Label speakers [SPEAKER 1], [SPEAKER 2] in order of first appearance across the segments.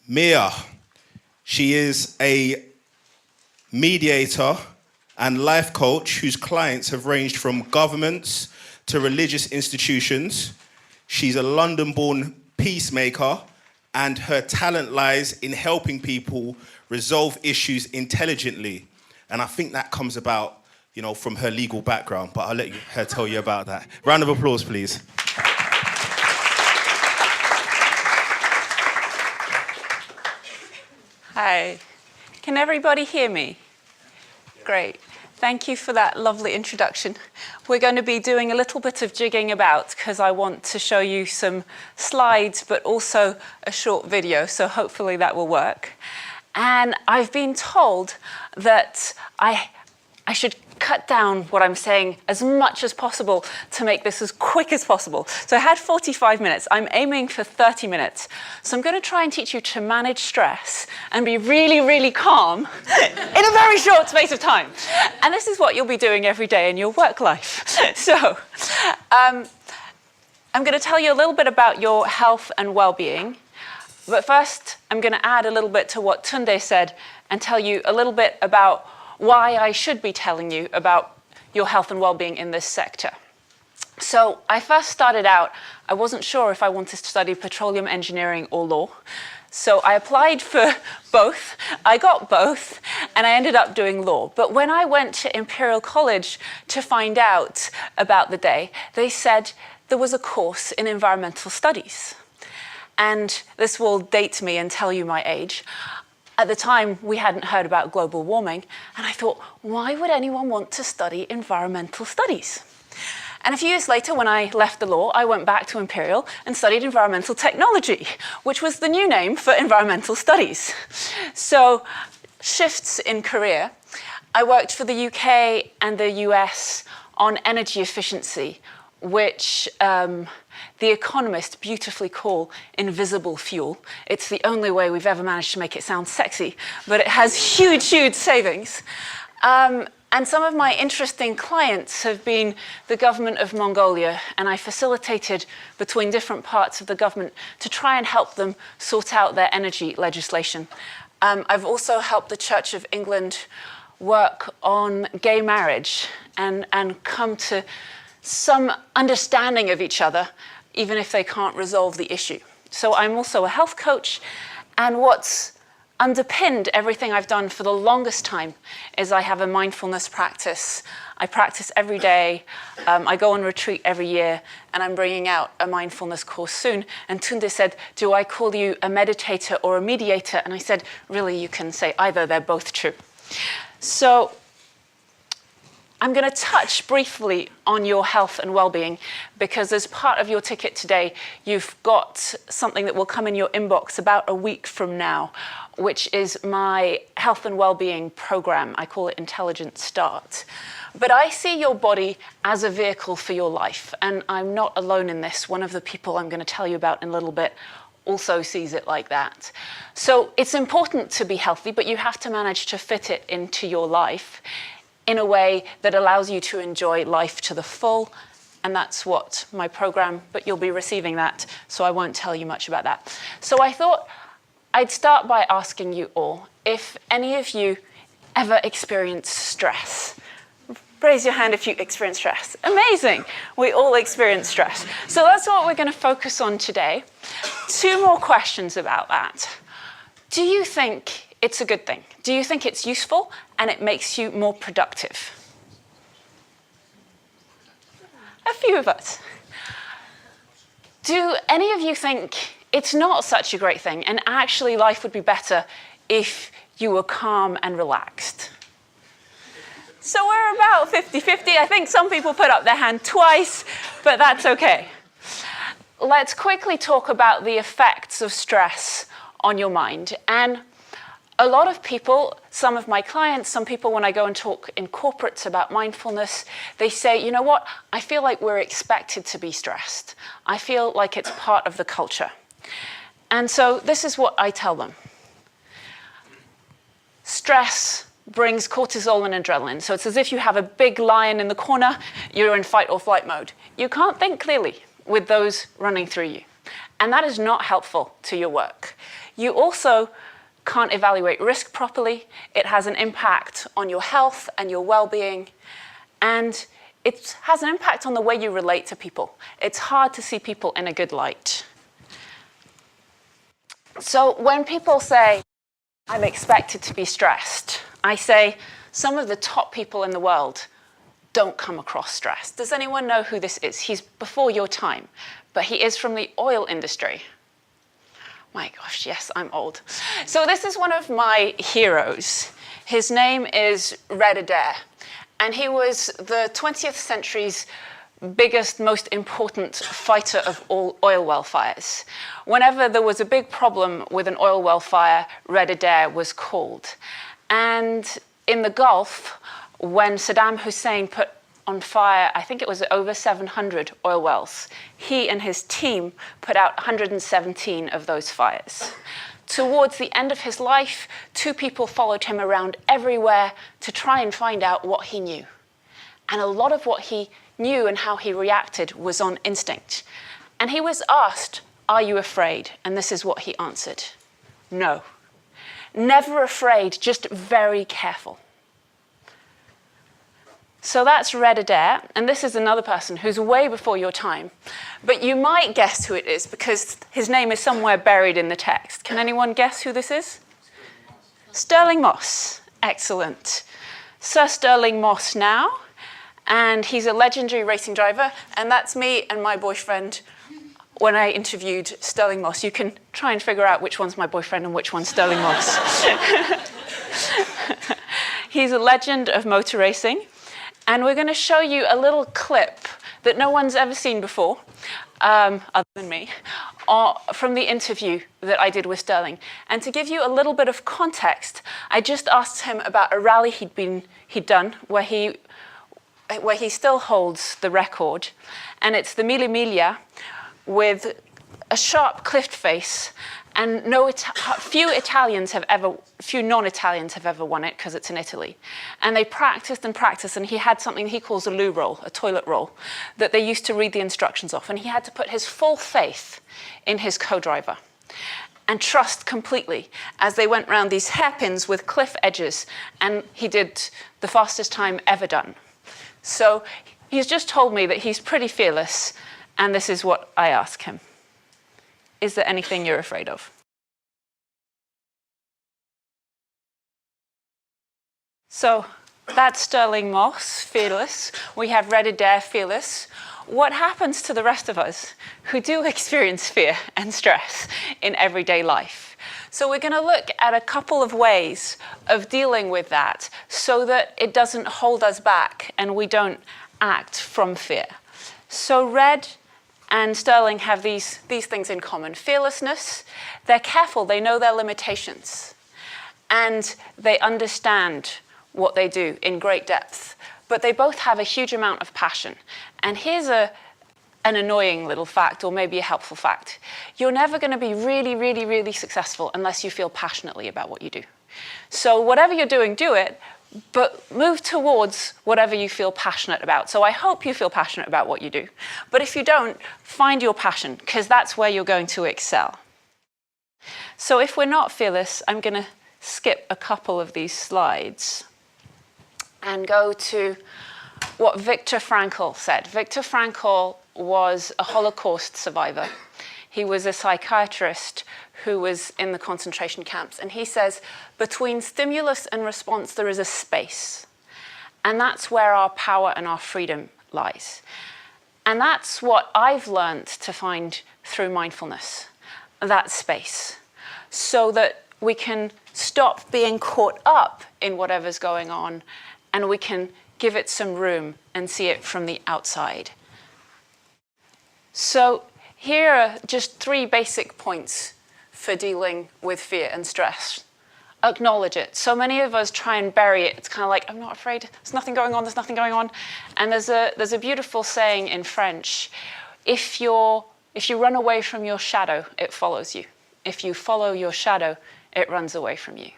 [SPEAKER 1] Mia, she is a mediator and life coach whose clients have ranged from governments to religious institutions. She's a London-born peacemaker, and her talent lies in helping people resolve issues intelligently. And I think that comes about, from her legal background, but I'll let her tell you about that. Round of applause, please.
[SPEAKER 2] Hi. Can everybody hear me? Great. Thank you for that lovely introduction. We're going to be doing a little bit of jigging about because I want to show you some slides, but also a short video, so hopefully that will work. And I've been told that I should cut down what I'm saying as much as possible to make this as quick as possible. So I had 45 minutes. I'm aiming for 30 minutes. So I'm going to try and teach you to manage stress and be really, really calm in a very short space of time. And this is what you'll be doing every day in your work life. So I'm going to tell you a little bit about your health and well-being. But first, I'm going to add a little bit to what Tunde said and tell you a little bit about why I should be telling you about your health and well-being in this sector. So I first started out, I wasn't sure if I wanted to study petroleum engineering or law. So I applied for both, I got both, and I ended up doing law. But when I went to Imperial College to find out about the day, they said there was a course in environmental studies. And this will date me and tell you my age. At the time, we hadn't heard about global warming, and I thought, why would anyone want to study environmental studies? And a few years later, when I left the law, I went back to Imperial and studied environmental technology, which was the new name for environmental studies. So, shifts in career. I worked for the UK and the US on energy efficiency, which the economists beautifully call invisible fuel. It's the only way we've ever managed to make it sound sexy, but it has huge, huge savings. And some of my interesting clients have been the government of Mongolia, and I facilitated between different parts of the government to try and help them sort out their energy legislation. I've also helped the Church of England work on gay marriage and come to some understanding of each other, even if they can't resolve the issue. So I'm also a health coach, and what's underpinned everything I've done for the longest time is I have a mindfulness practice. I practice every day. I go on retreat every year, and I'm bringing out a mindfulness course soon. And Tunde said, do I call you a meditator or a mediator? And I said, really, you can say either. They're both true. So I'm going to touch briefly on your health and well-being because as part of your ticket today, you've got something that will come in your inbox about a week from now, which is my health and well-being program. I call it Intelligent Start. But I see your body as a vehicle for your life, and I'm not alone in this. One of the people I'm going to tell you about in a little bit also sees it like that. So it's important to be healthy, but you have to manage to fit it into your life in a way that allows you to enjoy life to the full. And that's what my program, but you'll be receiving that, so I won't tell you much about that. So I thought I'd start by asking you all if any of you ever experienced stress. Raise your hand if you experience stress. Amazing. We all experience stress. So that's what we're going to focus on today. 2 more questions about that. Do you think it's a good thing? Do you think it's useful and it makes you more productive? A few of us. Do any of you think it's not such a great thing and actually life would be better if you were calm and relaxed? So we're about 50-50. I think some people put up their hand twice, but that's okay. Let's quickly talk about the effects of stress on your mind. And a lot of people, some of my clients, some people when I go and talk in corporates about mindfulness, they say, you know what, I feel like we're expected to be stressed. I feel like it's part of the culture. And so this is what I tell them. Stress brings cortisol and adrenaline. So it's as if you have a big lion in the corner, you're in fight or flight mode. You can't think clearly with those running through you. And that is not helpful to your work. You also can't evaluate risk properly. It has an impact on your health and your well-being. And it has an impact on the way you relate to people. It's hard to see people in a good light. So when people say, I'm expected to be stressed, I say, some of the top people in the world don't come across stress. Does anyone know who this is? He's before your time, but he is from the oil industry. My gosh, yes, I'm old. So this is one of my heroes. His name is Red Adair, and he was the 20th century's biggest, most important fighter of all oil well fires. Whenever there was a big problem with an oil well fire, Red Adair was called. And in the Gulf, when Saddam Hussein put on fire, I think it was over 700 oil wells, he and his team put out 117 of those fires. Towards the end of his life, 2 people followed him around everywhere to try and find out what he knew. And a lot of what he knew and how he reacted was on instinct. And he was asked, "Are you afraid?" And this is what he answered: "No. Never afraid, just very careful." So that's Red Adair, and this is another person who's way before your time. But you might guess who it is because his name is somewhere buried in the text. Can anyone guess who this is? Stirling Moss. Excellent. Sir Stirling Moss now, and he's a legendary racing driver, and that's me and my boyfriend when I interviewed Stirling Moss. You can try and figure out which one's my boyfriend and which one's Stirling Moss. He's a legend of motor racing. And we're going to show you a little clip that no one's ever seen before, other than me, from the interview that I did with Stirling. And to give you a little bit of context, I just asked him about a rally he'd done where he still holds the record. And it's the Mille Miglia with a sharp cliff face, and few non-Italians have ever won it because it's in Italy. And they practiced and practiced, and he had something he calls a loo roll, a toilet roll, that they used to read the instructions off. And he had to put his full faith in his co-driver and trust completely as they went round these hairpins with cliff edges, and he did the fastest time ever done. So he's just told me that he's pretty fearless, and this is what I ask him. Is there anything you're afraid of? So that's Stirling Moss, fearless. We have Red Adair, fearless. What happens to the rest of us who do experience fear and stress in everyday life? So we're going to look at a couple of ways of dealing with that so that it doesn't hold us back and we don't act from fear. So Red and Stirling have these things in common. Fearlessness, they're careful, they know their limitations, and they understand what they do in great depth. But they both have a huge amount of passion. And here's an annoying little fact, or maybe a helpful fact. You're never going to be really, really, really successful unless you feel passionately about what you do. So whatever you're doing, do it, but move towards whatever you feel passionate about. So I hope you feel passionate about what you do. But if you don't, find your passion, because that's where you're going to excel. So if we're not fearless, I'm going to skip a couple of these slides and go to what Viktor Frankl said. Viktor Frankl was a Holocaust survivor. He was a psychiatrist who was in the concentration camps. And he says, between stimulus and response, there is a space. And that's where our power and our freedom lies. And that's what I've learned to find through mindfulness, that space, so that we can stop being caught up in whatever's going on, and we can give it some room and see it from the outside. So here are just 3 basic points for dealing with fear and stress. Acknowledge it. So many of us try and bury it. It's kind of like, I'm not afraid, there's nothing going on, there's nothing going on. And there's a beautiful saying in French, if you run away from your shadow, it follows you. If you follow your shadow, it runs away from you.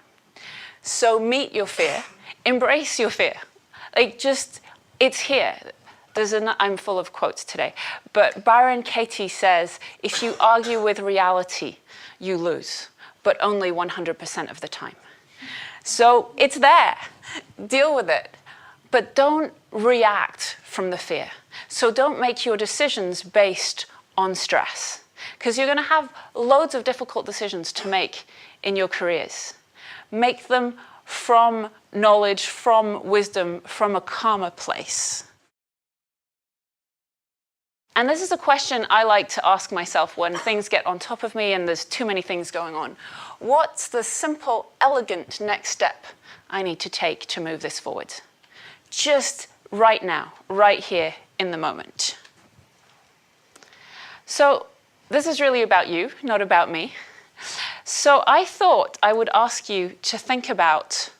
[SPEAKER 2] So meet your fear, embrace your fear. It's here. I'm full of quotes today, but Byron Katie says, if you argue with reality, you lose. but only 100% of the time. So it's there. Deal with it. But don't react from the fear. So don't make your decisions based on stress, because you're going to have loads of difficult decisions to make in your careers. Make them from knowledge, from wisdom, from a calmer place. And this is a question I like to ask myself when things get on top of me and there's too many things going on. What's the simple, elegant next step I need to take to move this forward? Just right now, right here in the moment. So this is really about you, not about me. So I thought I would ask you to think about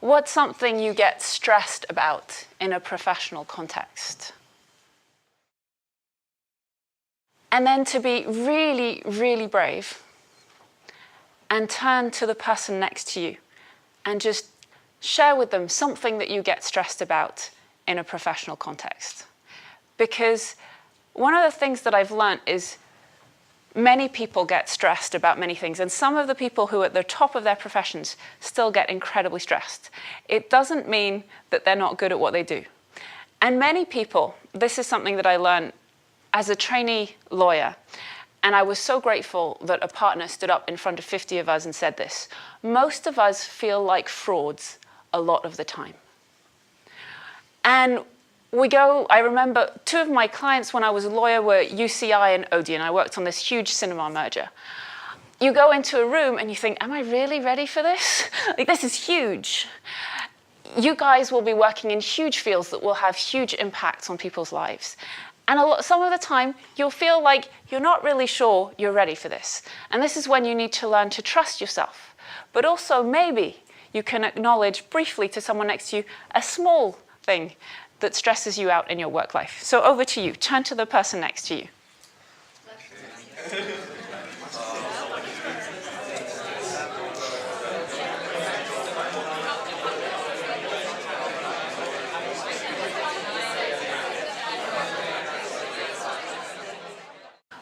[SPEAKER 2] what's something you get stressed about in a professional context. And then to be really, really brave and turn to the person next to you and just share with them something that you get stressed about in a professional context. Because one of the things that I've learned is many people get stressed about many things, and some of the people who are at the top of their professions still get incredibly stressed. It doesn't mean that they're not good at what they do. And many people, this is something that I learned as a trainee lawyer, and I was so grateful that a partner stood up in front of 50 of us and said this: most of us feel like frauds a lot of the time. And I remember two of my clients when I was a lawyer were UCI and Odeon. I worked on this huge cinema merger. You go into a room and you think, am I really ready for this? Like, this is huge. You guys will be working in huge fields that will have huge impacts on people's lives. And some of the time, you'll feel like you're not really sure you're ready for this. And this is when you need to learn to trust yourself. But also, maybe you can acknowledge briefly to someone next to you a small thing that stresses you out in your work life. So over to you. Turn to the person next to you.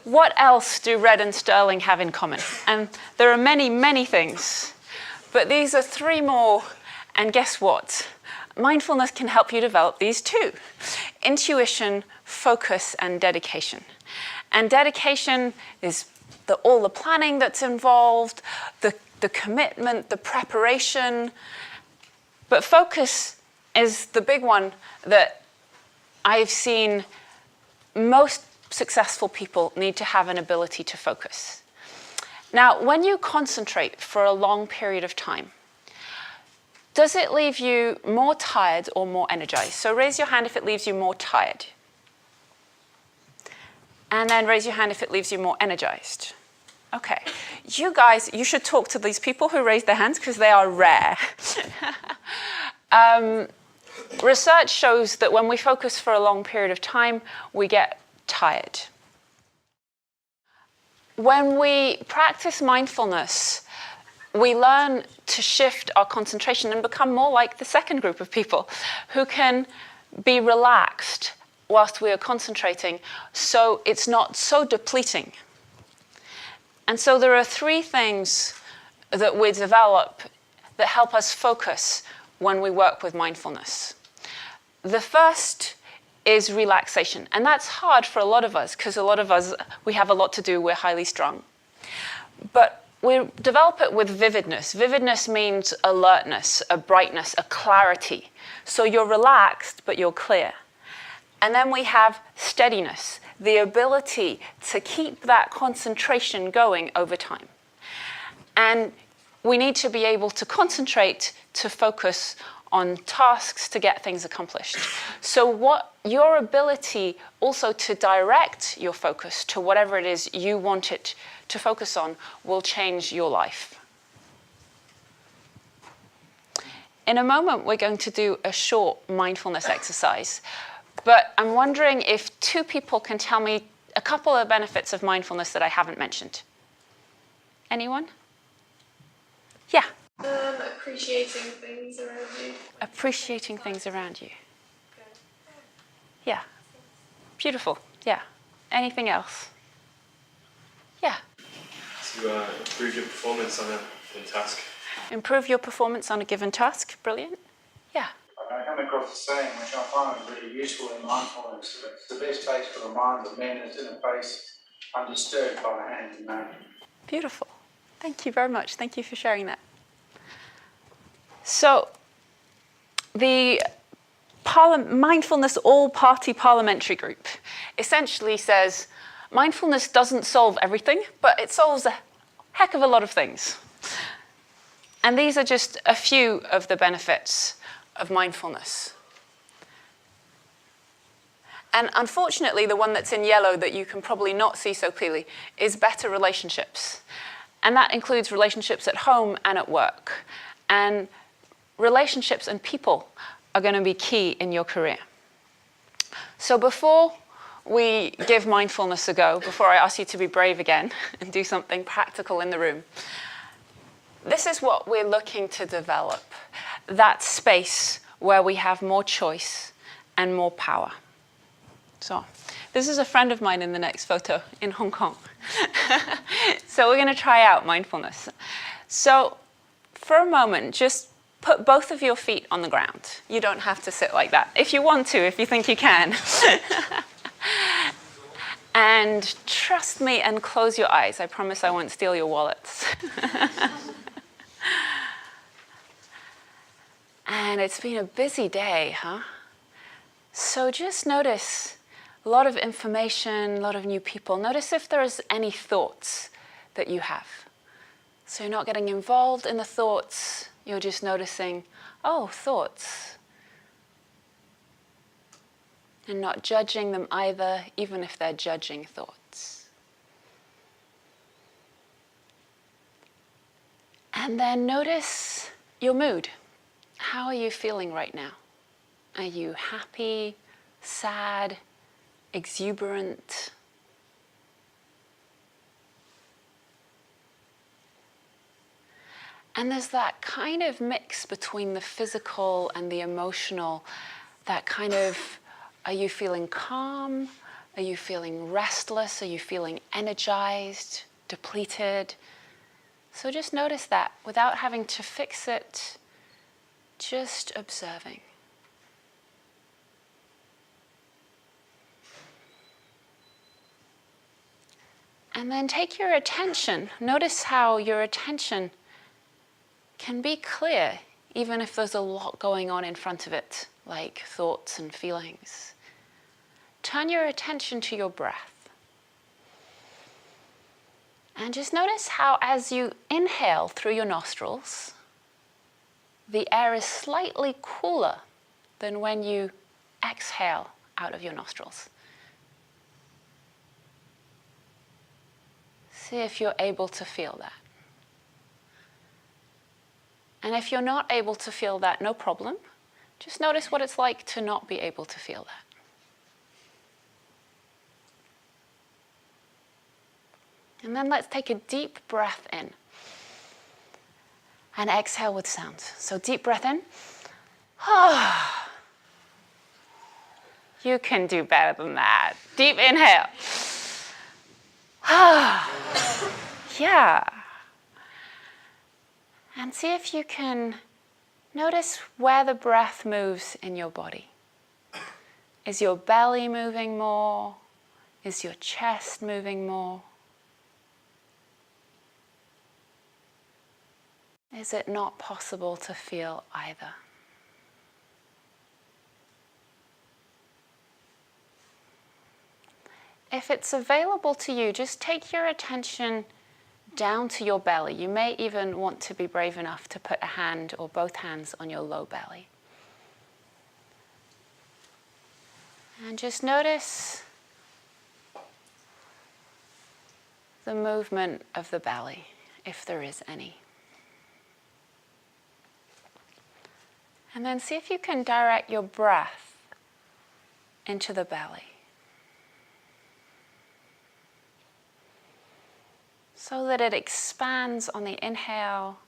[SPEAKER 2] What else do Red and Sterling have in common? And there are many, many things. But these are three more. And guess what? Mindfulness can help you develop these too: intuition, focus, and dedication. And dedication is all the planning that's involved, the commitment, the preparation. But focus is the big one that I've seen most successful people need to have an ability to focus. Now, when you concentrate for a long period of time, does it leave you more tired or more energized? So raise your hand if it leaves you more tired. And then raise your hand if it leaves you more energized. Okay. You guys, you should talk to these people who raise their hands because they are rare. Research shows that when we focus for a long period of time, we get tired. When we practice mindfulness, we learn to shift our concentration and become more like the second group of people who can be relaxed whilst we are concentrating, so it's not so depleting. And so there are three things that we develop that help us focus when we work with mindfulness. The first is relaxation. And that's hard for a lot of us, because a lot of us, we have a lot to do, we're highly strung. But we develop it with vividness. Vividness means alertness, a brightness, a clarity. So you're relaxed, but you're clear. And then we have steadiness, the ability to keep that concentration going over time. And we need to be able to concentrate, to focus on tasks, to get things accomplished. So your ability also to direct your focus to whatever it is you want it to focus on will change your life. In a moment, we're going to do a short mindfulness exercise. But I'm wondering if two people can tell me a couple of benefits of mindfulness that I haven't mentioned. Anyone? Yeah.
[SPEAKER 3] Appreciating things around you.
[SPEAKER 2] Appreciating things around you. Yeah. Beautiful. Yeah. Anything else? Yeah.
[SPEAKER 4] to improve your performance on a given task.
[SPEAKER 2] Improve your performance on a given task. Brilliant. Yeah.
[SPEAKER 5] I come across a saying which I find really useful in mindfulness. It's the best place for the mind of man is in a place undisturbed by the hand of man.
[SPEAKER 2] Beautiful. Thank you very much. Thank you for sharing that. So, the Mindfulness All-Party Parliamentary Group essentially says mindfulness doesn't solve everything, but it solves a heck of a lot of things. And these are just a few of the benefits of mindfulness. And unfortunately, the one that's in yellow that you can probably not see so clearly is better relationships. And that includes relationships at home and at work. And relationships and people are going to be key in your career. So before we give mindfulness a go, before I ask you to be brave again and do something practical in the room, this is what we're looking to develop, that space where we have more choice and more power. So this is a friend of mine in the next photo in Hong Kong. So we're going to try out mindfulness. So for a moment, just put both of your feet on the ground. You don't have to sit like that. If you want to, if you think you can. And trust me and close your eyes. I promise I won't steal your wallets. And it's been a busy day, huh? So just notice a lot of information, a lot of new people. Notice if there's any thoughts that you have. So you're not getting involved in the thoughts. You're just noticing, oh, thoughts. And not judging them either, even if they're judging thoughts. And then notice your mood. How are you feeling right now? Are you happy, sad, exuberant? And there's that kind of mix between the physical and the emotional, that kind of, are you feeling calm? Are you feeling restless? Are you feeling energized, depleted? So just notice that without having to fix it, just observing. And then take your attention. Notice how your attention can be clear, even if there's a lot going on in front of it, like thoughts and feelings. Turn your attention to your breath. And just notice how as you inhale through your nostrils, the air is slightly cooler than when you exhale out of your nostrils. See if you're able to feel that. And if you're not able to feel that, no problem. Just notice what it's like to not be able to feel that. And then let's take a deep breath in. And exhale with sound. So deep breath in. You can do better than that. Deep inhale. Yeah. And see if you can notice where the breath moves in your body. Is your belly moving more? Is your chest moving more? Is it not possible to feel either? If it's available to you, just take your attention down to your belly. You may even want to be brave enough to put a hand or both hands on your low belly. And just notice the movement of the belly, if there is any. And then see if you can direct your breath into the belly. So that it expands on the inhale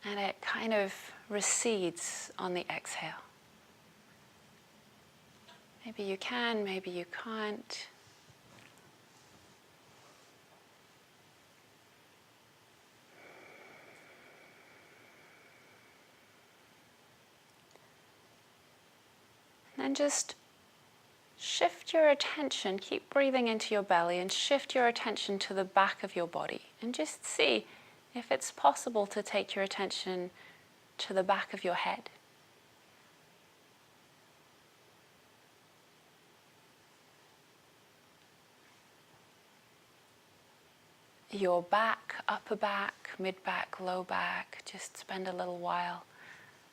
[SPEAKER 2] and it kind of recedes on the exhale. Maybe you can, maybe you can't. And just shift your attention, keep breathing into your belly, and shift your attention to the back of your body. And just see if it's possible to take your attention to the back of your head. Your back, upper back, mid back, low back. Just spend a little while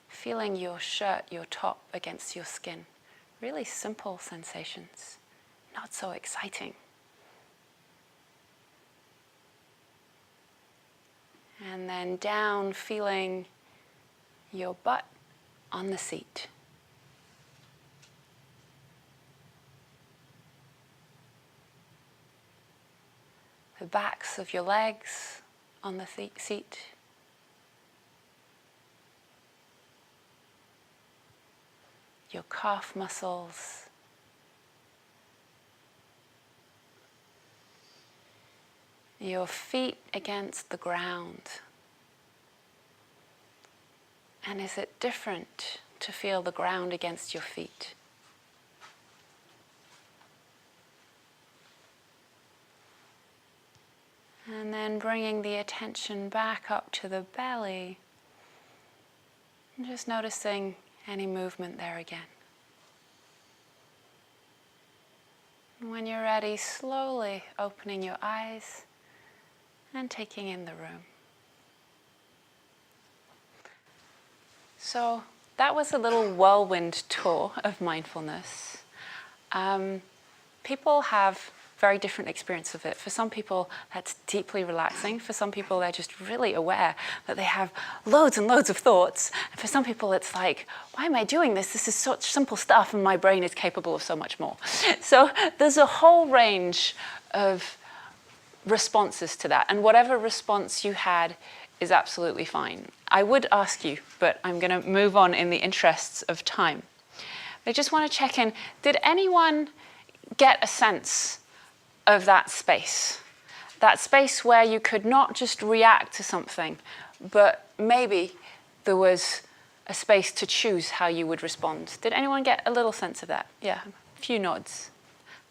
[SPEAKER 2] feeling your shirt, your top against your skin. Really simple sensations, not so exciting. And then down, feeling your butt on the seat. The backs of your legs on the seat. Your calf muscles. Your feet against the ground. And is it different to feel the ground against your feet? And then bringing the attention back up to the belly. And just noticing any movement there again. And when you're ready, slowly opening your eyes and taking in the room. So that was a little whirlwind tour of mindfulness. People have very different experience of it. For some people, that's deeply relaxing. For some people, they're just really aware that they have loads and loads of thoughts. And for some people, it's like, why am I doing this? This is such simple stuff, and my brain is capable of so much more. So there's a whole range of responses to that. And whatever response you had is absolutely fine. I would ask you, but I'm going to move on in the interests of time. I just want to check in. Did anyone get a sense of that space where you could not just react to something, but maybe there was a space to choose how you would respond? Did anyone get a little sense of that? Yeah, a few nods.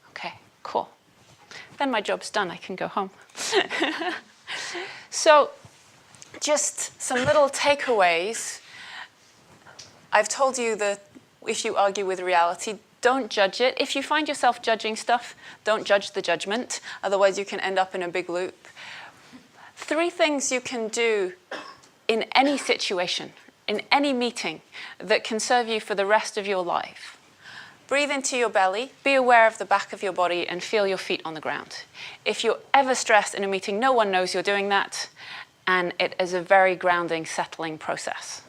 [SPEAKER 2] Okay, cool. Then my job's done, I can go home. So, just some little takeaways. I've told you that if you argue with reality, don't judge it. If you find yourself judging stuff, don't judge the judgment. Otherwise, you can end up in a big loop. 3 things you can do in any situation, in any meeting, that can serve you for the rest of your life. Breathe into your belly, be aware of the back of your body, and feel your feet on the ground. If you're ever stressed in a meeting, no one knows you're doing that, and it is a very grounding, settling process.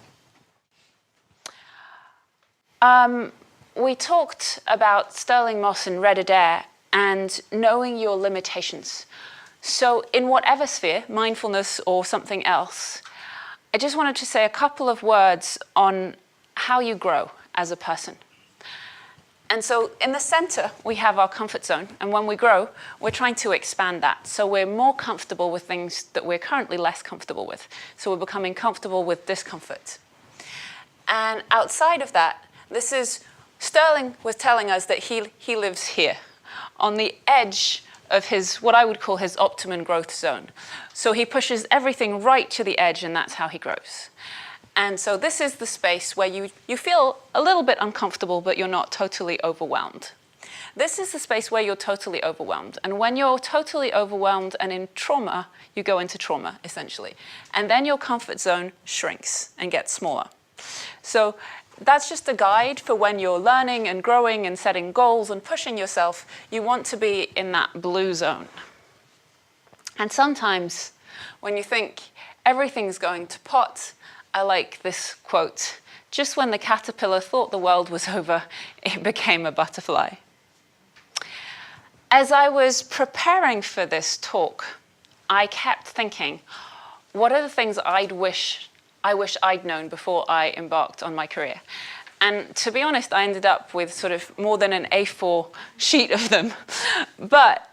[SPEAKER 2] We talked about Sterling Moss and Red Adair and knowing your limitations. So in whatever sphere, mindfulness or something else, I just wanted to say a couple of words on how you grow as a person. And so in the center, we have our comfort zone. And when we grow, we're trying to expand that. So we're more comfortable with things that we're currently less comfortable with. So we're becoming comfortable with discomfort. And outside of that, this is Sterling was telling us that he lives here, on the edge of his, what I would call his optimum growth zone. So he pushes everything right to the edge, and that's how he grows. And so this is the space where you feel a little bit uncomfortable, but you're not totally overwhelmed. This is the space where you're totally overwhelmed. And when you're totally overwhelmed and in trauma, you go into trauma, essentially. And then your comfort zone shrinks and gets smaller. So that's just a guide for when you're learning and growing and setting goals and pushing yourself. You want to be in that blue zone. And sometimes when you think everything's going to pot, I like this quote: just when the caterpillar thought the world was over, it became a butterfly. As I was preparing for this talk, I kept thinking, what are the things I wish I'd known before I embarked on my career? And to be honest, I ended up with sort of more than an A4 sheet of them. But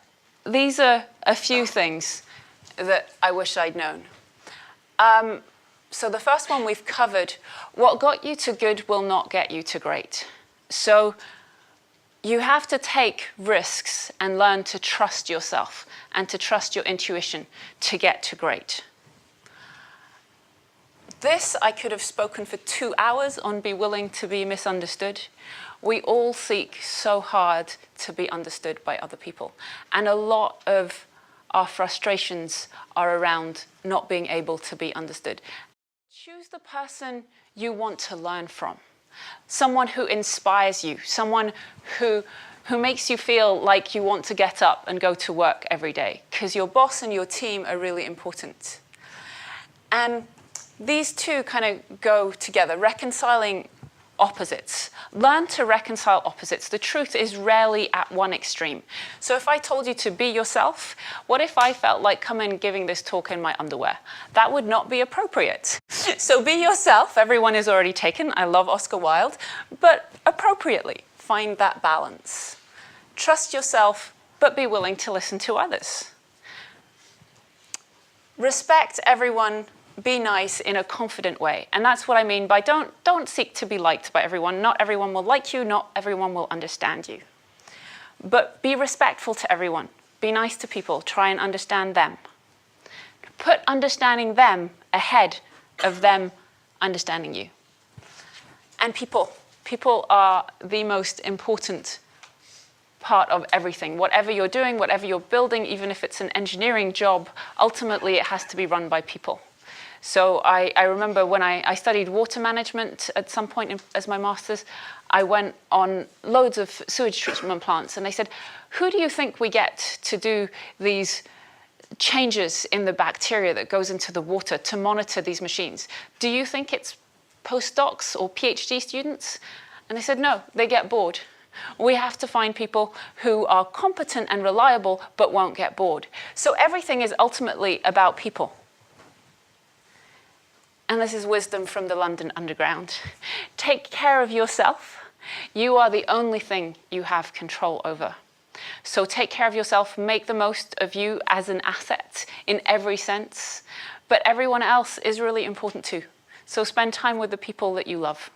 [SPEAKER 2] these are a few things that I wish I'd known. So the first one we've covered: what got you to good will not get you to great. So you have to take risks and learn to trust yourself and to trust your intuition to get to great. This, I could have spoken for 2 hours on be willing to be misunderstood. We all seek so hard to be understood by other people. And a lot of our frustrations are around not being able to be understood. Choose the person you want to learn from. Someone who inspires you, someone who makes you feel like you want to get up and go to work every day, because your boss and your team are really important. And these two kind of go together, reconciling opposites. Learn to reconcile opposites. The truth is rarely at one extreme. So if I told you to be yourself, what if I felt like coming and giving this talk in my underwear? That would not be appropriate. So be yourself. Everyone is already taken. I love Oscar Wilde, but appropriately. Find that balance. Trust yourself, but be willing to listen to others. Respect everyone. Be nice in a confident way. And that's what I mean by don't seek to be liked by everyone. Not everyone will like you. Not everyone will understand you. But be respectful to everyone. Be nice to people. Try and understand them. Put understanding them ahead of them understanding you. And people. People are the most important part of everything. Whatever you're doing, whatever you're building, even if it's an engineering job, ultimately it has to be run by people. So I remember when I studied water management at some point as my master's, I went on loads of sewage treatment plants, and they said, who do you think we get to do these changes in the bacteria that goes into the water to monitor these machines? Do you think it's postdocs or PhD students? And they said, no, they get bored. We have to find people who are competent and reliable but won't get bored. So everything is ultimately about people. And this is wisdom from the London Underground. Take care of yourself. You are the only thing you have control over. So take care of yourself, make the most of you as an asset in every sense. But everyone else is really important too. So spend time with the people that you love.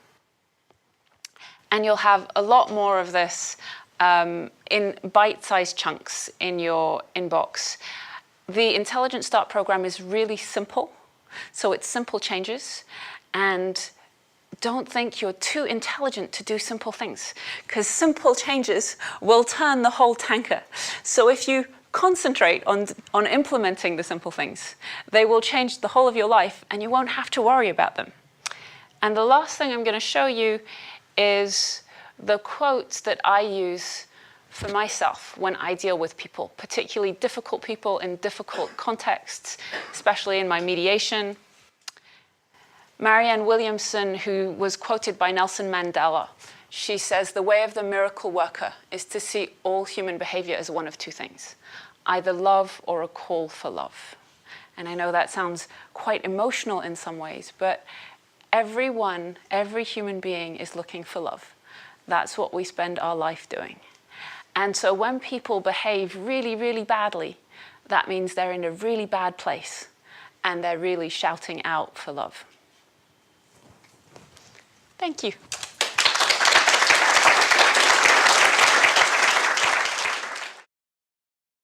[SPEAKER 2] And you'll have a lot more of this in bite-sized chunks in your inbox. The Intelligent Start program is really simple. So it's simple changes, and don't think you're too intelligent to do simple things, because simple changes will turn the whole tanker. So if you concentrate on implementing the simple things, they will change the whole of your life and you won't have to worry about them. And the last thing I'm going to show you is the quotes that I use for myself when I deal with people, particularly difficult people in difficult contexts, especially in my mediation. Marianne Williamson, who was quoted by Nelson Mandela, she says, the way of the miracle worker is to see all human behavior as one of two things, either love or a call for love. And I know that sounds quite emotional in some ways, but every human being is looking for love. That's what we spend our life doing. And so when people behave really, really badly, that means they're in a really bad place and they're really shouting out for love. Thank you.